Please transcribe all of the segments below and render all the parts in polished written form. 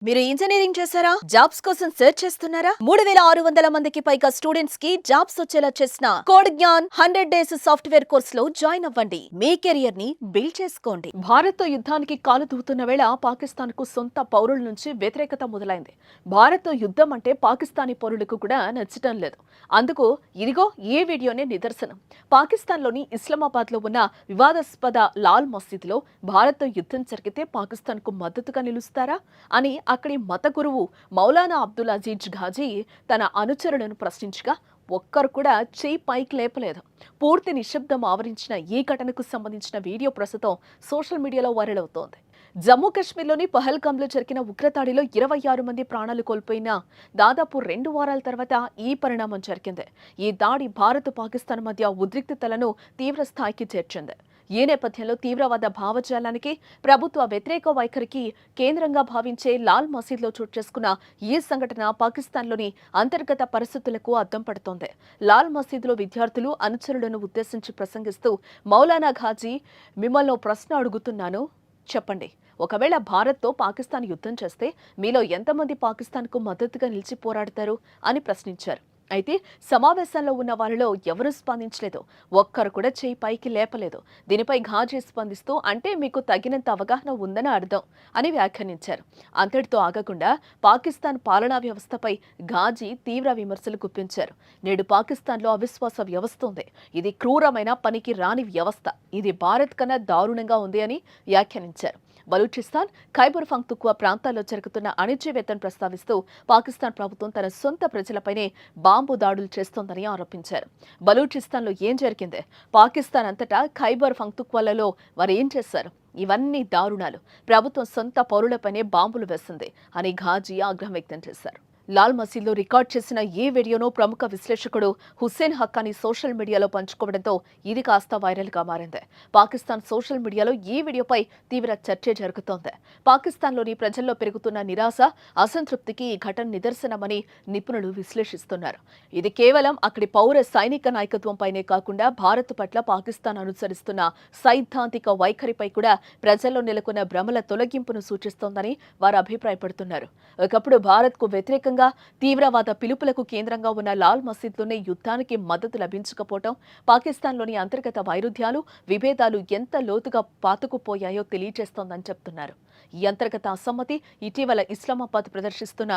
మీరు ఇంజనీరింగ్ చేశారా? జాబ్స్ కోసం సెర్చ్ చేస్తున్నారా? 3600 మందికి పైగా స్టూడెంట్స్ కి జాబ్స్ వచ్చేలా చేసిన code Gyan 100 days software course లో జాయిన్ అవ్వండి. మీ కెరియర్ ని బిల్డ్ చేసుకోండి. భారత్ తో యుద్ధానికి కాలు దూకుతున్న వేళ పాకిస్తాన్ కు సొంత పౌరుల నుంచి వ్యతిరేకత మొదలైంది. భారత్ తో యుద్ధం అంటే పాకిస్తానీ పౌరులకు కూడా నచ్చటం లేదు. అందుకు ఇదిగో ఈ వీడియోనే నిదర్శనం. పాకిస్తాన్ లోని ఇస్లామాబాద్ లో ఉన్న వివాదాస్పద లాల్ మసీద్ లో భారత్ తో యుద్ధం జరిగితే పాకిస్తాన్ కు మద్దతుగా నిలుస్తారా అని అక్కడి మత గురువు మౌలానా అబ్దుల్ అజీజ్ ఘాజీ తన అనుచరులను ప్రశ్నించగా ఒక్కరు కూడా చేయి పైకి లేపలేదు. పూర్తి నిశ్శబ్దం ఆవరించిన ఈ ఘటనకు సంబంధించిన వీడియో ప్రస్తుతం సోషల్ మీడియాలో వైరల్ అవుతోంది. జమ్మూ కాశ్మీర్లోని పహల్గామ్లో జరిగిన ఉగ్రదాడిలో 26 మంది ప్రాణాలు కోల్పోయిన దాదాపు 2 వారాల తర్వాత ఈ పరిణామం జరిగింది. ఈ దాడి భారత్ పాకిస్తాన్ మధ్య ఉద్రిక్తతలను తీవ్ర స్థాయికి చేర్చింది. ఈ నేపథ్యంలో తీవ్రవాద భావజాలానికి ప్రభుత్వ వ్యతిరేక వైఖరికి కేంద్రంగా భావించే లాల్ మసీద్లో చోటు చేసుకున్న ఈ సంఘటన పాకిస్తాన్లోని అంతర్గత పరిస్థితులకు అద్దం పడుతోంది. లాల్ మసీద్లో విద్యార్థులు అనుచరులను ఉద్దేశించి ప్రసంగిస్తూ మౌలానా ఘాజీ, మిమ్మల్ని ప్రశ్న అడుగుతున్నాను, చెప్పండి. ఒకవేళ భారత్తో పాకిస్తాన్ యుద్ధం చేస్తే మీలో ఎంతమంది పాకిస్తాన్కు మద్దతుగా నిలిచి పోరాడతారు అని ప్రశ్నించారు. అయితే సమావేశంలో ఉన్న వారిలో ఎవరూ స్పందించలేదు. ఒక్కరు కూడా చేయి పైకి లేపలేదు. దీనిపై ఘాజీ స్పందిస్తూ అంటే మీకు తగినంత అవగాహన ఉందని అర్థం అని వ్యాఖ్యానించారు. అంతటితో ఆగకుండా పాకిస్తాన్ పాలనా వ్యవస్థపై ఘాజీ తీవ్ర విమర్శలు గుప్పించారు. నేడు పాకిస్తాన్లో అవిశ్వాస వ్యవస్థ ఉంది. ఇది క్రూరమైన పనికి రాని వ్యవస్థ. ఇది భారత్ కన్నా దారుణంగా ఉంది అని వ్యాఖ్యానించారు. బలూచిస్తాన్, ఖైబర్ పఖ్తూన్ఖ్వా ప్రాంతాల్లో జరుగుతున్న అణచివేతను ప్రస్తావిస్తూ పాకిస్తాన్ ప్రభుత్వం తన సొంత ప్రజలపైనే బాంబు దాడులు చేస్తోందని ఆరోపించారు. బలూచిస్తాన్లో ఏం జరిగింది? పాకిస్తాన్ అంతటా ఖైబర్ పఖ్తూన్ఖ్వాలలో వారు ఏం చేశారు? ఇవన్నీ దారుణాలు. ప్రభుత్వం సొంత పౌరులపైనే బాంబులు వేసింది అని ఘాజీ ఆగ్రహం వ్యక్తం చేశారు. లాల్ మసీద్లో రికార్డ్ చేసిన ఈ వీడియోను ప్రముఖ విశ్లేషకుడు హుస్సేన్ హక్కానీ సోషల్ మీడియాలో పంచుకోవడంతో ఇది కాస్త వైరల్గా మారింది. పాకిస్తాన్ సోషల్ మీడియాలో ఈ వీడియోపై తీవ్ర చర్చ జరుగుతోంది. పాకిస్తాన్లోని ప్రజల్లో పెరుగుతున్న నిరాశ, అసంతృప్తికి ఈ ఘటన నిదర్శనమని నిపుణులు విశ్లేషిస్తున్నారు. ఇది కేవలం అక్కడి పౌర సైనిక నాయకత్వంపైనే కాకుండా భారత్ పట్ల పాకిస్తాన్ అనుసరిస్తున్న సైద్ధాంతిక వైఖరిపై కూడా ప్రజల్లో నెలకొన్న భ్రమల తొలగింపును సూచిస్తోందని వారు అభిప్రాయపడుతున్నారు. ఒకప్పుడు భారత్కు వ్యతిరేకంగా తీవ్రవాద పిలుపులకు కేంద్రంగా ఉన్న లాల్ మసీద్లోనే యుద్ధానికి మద్దతు లభించకపోవడం పాకిస్తాన్లోని అంతర్గత వైరుధ్యాలు, విభేదాలు ఎంత లోతుగా పాతుకుపోయాయో తెలియజేస్తోందని చెప్తున్నారు. ఈ అంతర్గత అసమ్మతి ఇటీవల ఇస్లామాబాద్ ప్రదర్శిస్తున్న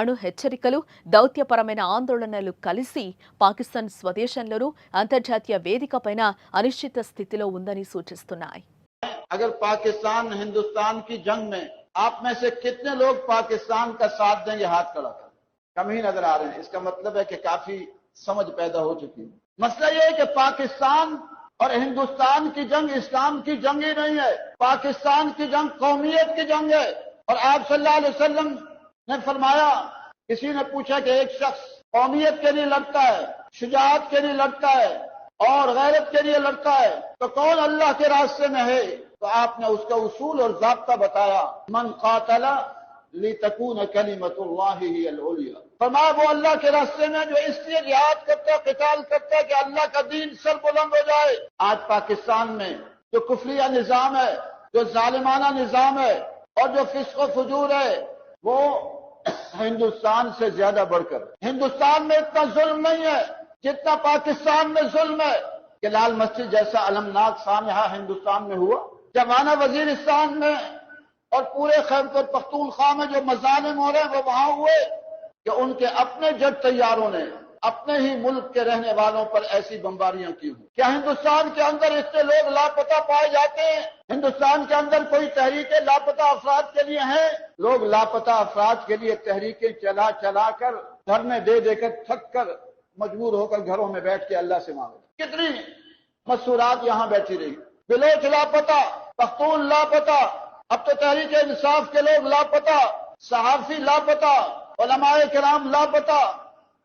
అణు హెచ్చరికలు, దౌత్యపరమైన ఆందోళనలు కలిసి పాకిస్తాన్ స్వదేశంలోనూ అంతర్జాతీయ వేదికపైన అనిశ్చిత స్థితిలో ఉందని సూచిస్తున్నాయి. अगर पाकिस्तान हिंदुस्तान की जंग में आप में से कितने लोग पाकिस्तान का साथ देंगे? हाथ खड़ा कर। कम ही नजर आ रहे हैं। इसका मतलब है कि काफी समझ पैदा हो चुकी है। मसला यह है कि पाकिस्तान और हिंदुस्तान की जंग इस्लाम की जंग ही नहीं है। पाकिस्तान की जंग कौमियत की जंग है। और आप सल्लल्लाहु अलैहि वसल्लम ने फरमाया, किसी ने पूछा कि एक शख्स कौमियत के लिए लड़ता है, शुजाअत के लिए लड़ता है और गैरत के लिए लड़ता है, तो कौन अल्लाह के रास्ते में है? तो आपने उसका उसूल और ज़ाब्ता बताया, मन क़ातला लितकून कलिमतुल्लाहि हियल उलिया। फरमाया वो अल्लाह के रास्ते में जो इसलिए जिहाद करता है, क़िताल करता है कि अल्लाह का दीन सर बुलंद हो जाए। आज पाकिस्तान में जो कुफरिया निज़ाम है, जो जालिमाना निज़ाम है और जो फिस्क़ व फुजूर है, वो हिंदुस्तान से ज्यादा बढ़कर हिंदुस्तान में इतना जुल्म नहीं है जितना पाकिस्तान में जुल्म है। कि लाल मस्जिद जैसा अलमनाक सानहा हिंदुस्तान में हुआ, जमाना वजीरिस्तान में और पूरे खैबर पख्तूनख्वा में जो मजालिम हो रहे हैं वो वहां हुए कि उनके अपने जट तैयारों ने अपने ही मुल्क के रहने वालों पर ऐसी बमबारियां की हुई। क्या हिंदुस्तान के अंदर इतने लोग लापता पाए जाते हैं? हिंदुस्तान के अंदर कोई तहरीकें लापता अफराद के लिए हैं? लोग लापता अफराद के लिए तहरीकें चला चला कर, धरने दे देकर, थक कर मजबूर होकर घरों में बैठ के अल्लाह से मांगे। कितनी मसूरात यहाँ बैठी रही। बिलोच लापता, पख्तून लापता, अब तो तहरीक इंसाफ के लोग लापता, सहाफी लापता, उलमाए किराम लापता।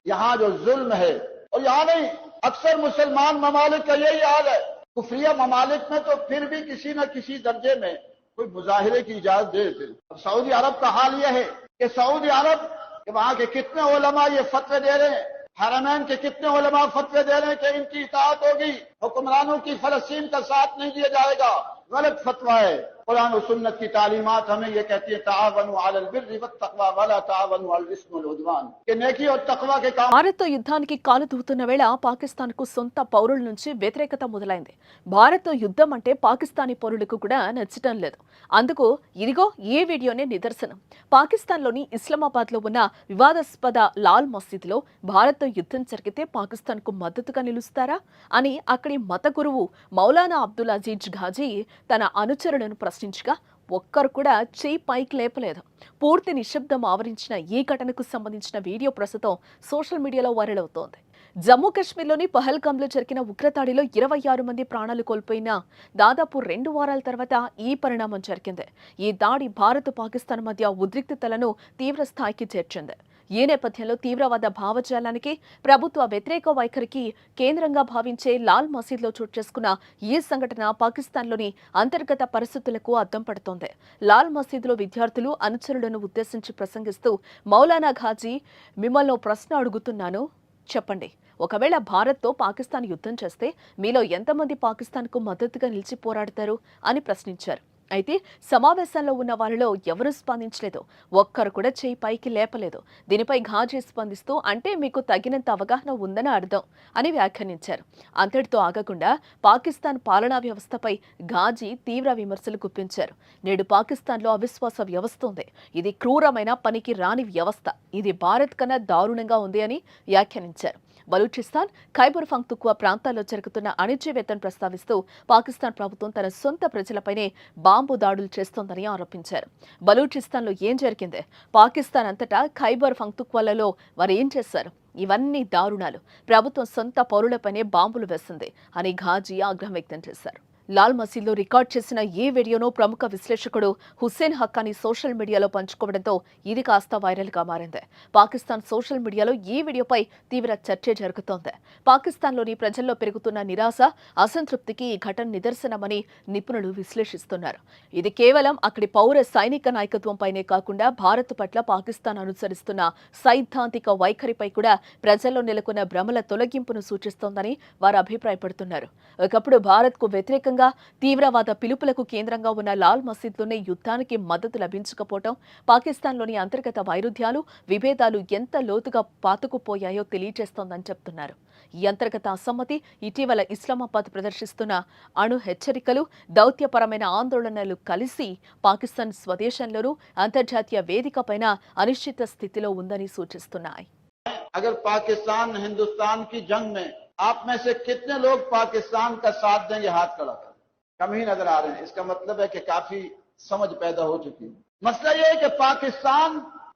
यहाँ जो जुल्म है, और यहाँ नहीं, अक्सर मुसलमान ममालिक का यही हाल है। कुफरिया ममालिक में तो फिर भी किसी न किसी दर्जे में कोई मुजाहिरे की इजाजत दे देते। अब सऊदी अरब का हाल यह है कि सऊदी अरब के वहां के कितने उलमा ये फतवे दे रहे हैं, हरमैन के कितने उलमा फतवे दे रहे हैं कि इनकी इताअत होगी, हुक्मरानों की फलस्तीन का साथ नहीं दिया जाएगा। गलत फतवा है। कुरान और सुन्नत की तालीमात हमें ये कहती है तावनु अलल बिर्रि वत्तक़वा वला तावनु अलल इस्मि वल उद्वान, कि नेकी और तकवा के काम। భారత్తో యుద్ధానికి కాలు దూతున్న వేళ పాకిస్తాన్కు సొంత పౌరుల నుంచి వ్యతిరేకత మొదలైంది. భారత్తో యుద్ధం అంటే పాకిస్తానీ పౌరులకు కూడా నచ్చటం లేదు. అందుకు ఇదిగో ఈ వీడియోనే నిదర్శనం. పాకిస్తాన్లోని ఇస్లామాబాద్లో ఉన్న వివాదాస్పద లాల్ మసీదులో భారత్తో యుద్ధం జరిగితే పాకిస్తాన్కు మద్దతుగా నిలుస్తారా అని అక్కడి మత గురువు మౌలానా అబ్దుల్ అజీజ్ ఘాజీ తన అనుచరులను ప్రశ్నించగా ఒక్కరు కూడా చేయి పైకి లేపలేదు. పూర్తి నిశ్శబ్దం ఆవరించిన ఈ ఘటనకు సంబంధించిన వీడియో ప్రస్తుతం సోషల్ మీడియాలో వైరల్ అవుతోంది. జమ్మూ కాశ్మీర్లోని పహల్గామ్లో జరిగిన ఉగ్రదాడిలో 26 మంది ప్రాణాలు కోల్పోయిన దాదాపు 2 వారాల తర్వాత ఈ పరిణామం జరిగింది. ఈ దాడి భారత్ పాకిస్తాన్ మధ్య ఉద్రిక్తతలను తీవ్ర స్థాయికి చేర్చింది. ఈ నేపథ్యంలో తీవ్రవాద భావజాలానికి, ప్రభుత్వ వ్యతిరేక వైఖరికి కేంద్రంగా భావించే లాల్ మసీద్లో చోటు చేసుకున్న ఈ సంఘటన పాకిస్తాన్లోని అంతర్గత పరిస్థితులకు అద్దం పడుతోంది. లాల్ మసీద్లో విద్యార్థులు అనుచరులను ఉద్దేశించి ప్రసంగిస్తూ మౌలానా ఘాజీ, మిమ్మల్ని ప్రశ్న అడుగుతున్నాను, చెప్పండి, ఒకవేళ భారత్తో పాకిస్తాన్ యుద్ధం చేస్తే మీలో ఎంతమంది పాకిస్తాన్కు మద్దతుగా నిలిచి పోరాడతారు అని ప్రశ్నించారు. అయితే సమావేశంలో ఉన్న వారిలో ఎవరూ స్పందించలేదు. ఒక్కరు కూడా చేయి పైకి లేపలేదు. దీనిపై ఘాజీ స్పందిస్తూ అంటే మీకు తగినంత అవగాహన ఉందని అర్థం అని వ్యాఖ్యానించారు. అంతటితో ఆగకుండా పాకిస్తాన్ పాలనా వ్యవస్థపై ఘాజీ తీవ్ర విమర్శలు గుప్పించారు. నేడు పాకిస్తాన్లో అవిశ్వాస వ్యవస్థ ఉంది. ఇది క్రూరమైన, పనికి రాని వ్యవస్థ. ఇది భారత్ కన్నా దారుణంగా ఉంది అని వ్యాఖ్యానించారు. బలూచిస్తాన్, ఖైబర్ పఖ్తూన్ఖ్వా ప్రాంతాల్లో జరుగుతున్న అణిచివేతను ప్రస్తావిస్తూ పాకిస్తాన్ ప్రభుత్వం తన సొంత ప్రజలపైనే బాంబు దాడులు చేస్తోందని ఆరోపించారు. బలూచిస్తాన్లో ఏం జరిగింది? పాకిస్తాన్ అంతటా ఖైబర్ పఖ్తూన్ఖ్వాలలో వారు ఏం చేశారు? ఇవన్నీ దారుణాలు. ప్రభుత్వం సొంత పౌరులపైనే బాంబులు వేసింది అని ఘాజీ ఆగ్రహం వ్యక్తం చేశారు. లాల్ మసీద్లో రికార్డ్ చేసిన ఈ వీడియోను ప్రముఖ విశ్లేషకుడు హుస్సేన్ హక్కానీ సోషల్ మీడియాలో పంచుకోవడంతో ఇది కాస్త వైరల్గా మారింది. పాకిస్తాన్ సోషల్ మీడియాలో ఈ వీడియోపై తీవ్ర చర్చ జరుగుతోంది. పాకిస్తాన్లోని ప్రజల్లో పెరుగుతున్న నిరాశ, అసంతృప్తికి ఈ ఘటన నిదర్శనమని నిపుణులు విశ్లేషిస్తున్నారు. ఇది కేవలం అక్కడి పౌర సైనిక నాయకత్వంపైనే కాకుండా భారత్ పట్ల పాకిస్తాన్ అనుసరిస్తున్న సైద్ధాంతిక వైఖరిపై కూడా ప్రజల్లో నెలకొన్న భ్రమల తొలగింపును సూచిస్తోందని వారు అభిప్రాయపడుతున్నారు. ఒకప్పుడు భారత్కు వ్యతిరేకంగా తీవ్రవాద పిలుపులకు కేంద్రంగా ఉన్న లాల్ మసీద్లోనే యుద్ధానికి మద్దతు లభించకపోవడం పాకిస్తాన్లోని అంతర్గత వైరుధ్యాలు, విభేదాలు ఎంత లోతుగా పాతుకుపోయాయో తెలియజేస్తోందని చెప్తున్నారు. ఈ అంతర్గత అసమ్మతి ఇటీవల ఇస్లామాబాద్ ప్రదర్శిస్తున్న అణు హెచ్చరికలు, దౌత్యపరమైన ఆందోళనలు కలిసి పాకిస్తాన్ స్వదేశంలోనూ అంతర్జాతీయ వేదికపైన అనిశ్చిత స్థితిలో ఉందని సూచిస్తున్నాయి. अगर पाकिस्तान हिंदुस्तान की जंग में आप में से कितने लोग पाकिस्तान का साथ देंगे, हाथ खड़ा कर। कम ही नजर आ रहे हैं। इसका मतलब है कि काफी समझ पैदा हो चुकी है। मसला ये है कि पाकिस्तान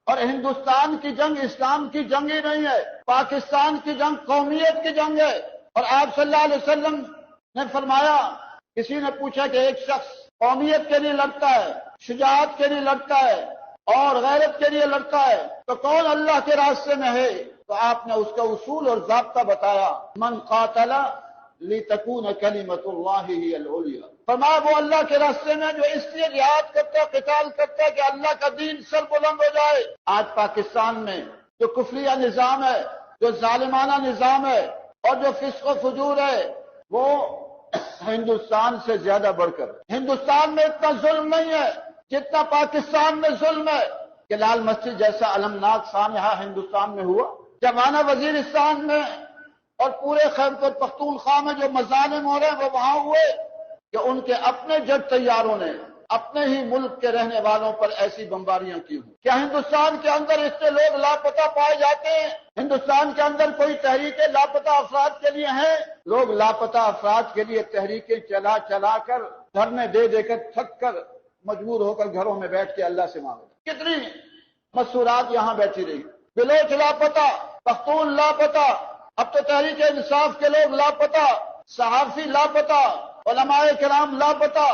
और हिंदुस्तान की जंग इस्लाम की जंग ही नहीं है। पाकिस्तान की जंग कौमियत की जंग है। और आप सल्लल्लाहु अलैहि वसल्लम ने फरमाया, किसी ने पूछा कि एक शख्स कौमियत के लिए लड़ता है, शुजाअत के लिए लड़ता है और गैरत के लिए लड़ता है, तो कौन अल्लाह के रास्ते में है? तो आपने उसका उसूल और ज़ाब्ता बताया, मन क़ातला लितकून कलिमतुल्लाहि हियल उलिया। फरमाया वो अल्लाह के रास्ते में जो इसलिए जिहाद करता है, क़िताल करता है कि अल्लाह का दीन सर बुलंद हो जाए। आज पाकिस्तान में जो कुफरिया निज़ाम है, जो जालिमाना निज़ाम है और जो फिस्क़ व फुजूर है, वो हिंदुस्तान से ज्यादा बढ़कर, हिंदुस्तान में इतना जुल्म नहीं है जितना पाकिस्तान में जुल्म है। कि लाल मस्जिद जैसा अलमनाक सानहा हिंदुस्तान में हुआ, जमाना वजीरिस्तान में और पूरे खैबर पख्तूनख्वा में जो मजालिम हो रहे हैं वो वहां हुए कि उनके अपने जेट तैयारों ने अपने ही मुल्क के रहने वालों पर ऐसी बमबारियां की हुई। क्या हिंदुस्तान के अंदर इतने लोग लापता पाए जाते हैं? हिंदुस्तान के अंदर कोई तहरीकें लापता अफराद के लिए हैं? लोग लापता अफराद के लिए तहरीकें चला चला कर, धरने दे देकर, थक कर, मजबूर होकर घरों में बैठ के अल्लाह से मांगे। कितनी मसूरात यहाँ बैठी रही। बिलोच लापता, पख्तून लापता, अब तो तहरीक इंसाफ के लोग लापता, सहाफी लापता, उलमाए किराम लापता।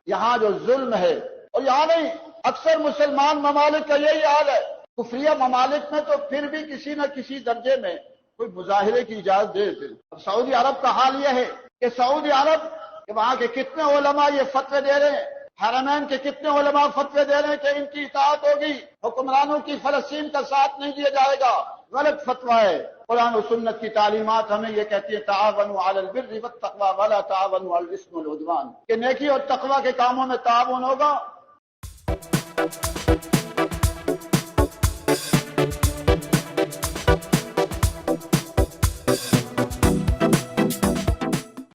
यहाँ जो जुल्म है, और यहाँ नहीं, अक्सर मुसलमान ममालिक का यही हाल है। कुफरिया ममालिक में तो फिर भी किसी न किसी दर्जे में कोई मुजाहिरे की इजाजत दे देते। अब सऊदी अरब का हाल यह है कि सऊदी अरब के वहां के कितने उलमा ये फतवे दे रहे हैं, हरमैन के कितने उलमा फतवे दे रहे हैं कि इनकी इताअत होगी, हुक्मरानों की फलस्तीन का साथ नहीं दिया जाएगा, गलत फतवा है। कुरान और सुन्नत की तालीमात हमें ये कहती है तावनु अलल बिर्रि वत तक़वा वला तावनु अलल इस्मि वल उद्वान, कि नेकी और तकवा के कामों में ताउन होगा।